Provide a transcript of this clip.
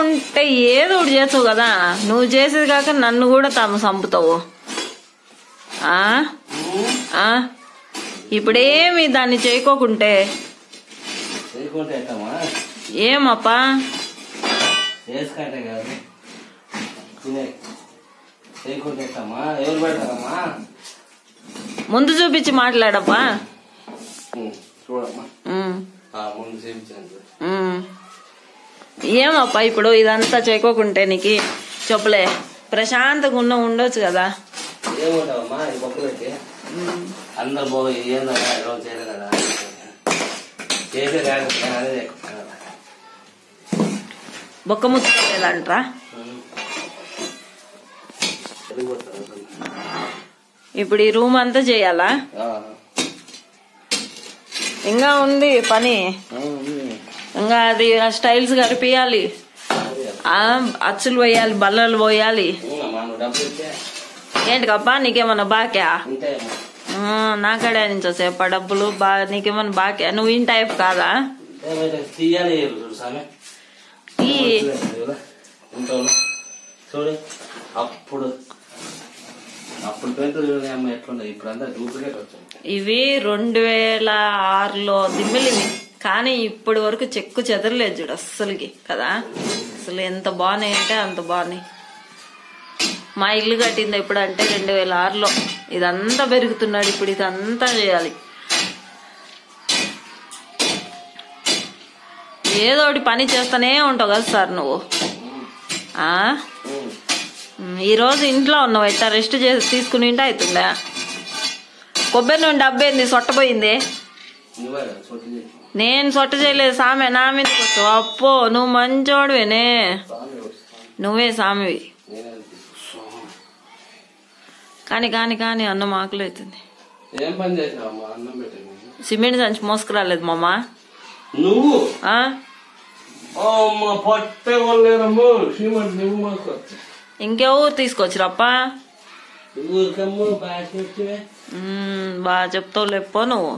ఉంటే ఏదో ఒకటి చేస్తావు కదా. నువ్వు చేసేది కాక నన్ను కూడా చంపుతావు. ఇప్పుడేమి దాన్ని చేయకోకుంటే ఏమప్పా? ముందు చూపించి మాట్లాడప్పా. ఏమప్పా ఇప్పుడు ఇదంతా చేయకోకుంటే నీకు చెప్పలే ప్రశాంతంగా ఉండొచ్చు కదా. బొక్క ముచ్చుకోలేదంట్రా. ఇప్పుడు ఈ రూమ్ అంతా చేయాలా? ఇంకా ఉంది పని. ఇంకా అది స్టైల్స్ కరిపియాలి, అచ్చులు పోయాలి, బల్లలు పోయాలి. ఏంటి కప్పా నీకేమన్నా బాక్యా? నాకడే నుంచి వస్తాయప్ప డబ్బులు. నీకేమన్నా బాక్యా? నువ్వు ఇన్ టైప్ కాదా? ఇవి 2006లో దిమ్మెలివి, కానీ ఇప్పటి వరకు చెక్కు చెదరలేదు చూడు అస్సలుకి కదా. అసలు ఎంత బాగున్నాయి అంటే అంత బాగున్నాయి. మా ఇల్లు కట్టింది ఎప్పుడు అంటే 2006లో. ఇదంతా పెరుగుతున్నాడు ఇప్పుడు, ఇదంతా చేయాలి. ఏదో ఒకటి పని చేస్తానే ఉంటావు కదా సార్ నువ్వు. ఈరోజు ఇంట్లో ఉన్నావు, ఇట్లా రెస్ట్ చేసి తీసుకుని ఇంట అవుతుందా? కొబ్బరి నూనె డబ్బేంది సొట్టపోయింది? నేను సొట్ట చేయలేదు సామె, నా మీద వచ్చావు. అప్పో నువ్వు మంచోడువేనే, నువ్వే సామివి. కాని కాని కాని అన్నం ఆకలి అవుతుంది. సిమెంట్ సంచి మోసుకురాలేదు మామ నువ్వు? ఇంకెవరు తీసుకొచ్చిరప్పా? బాగా చెప్తావు లేపో నువ్వు.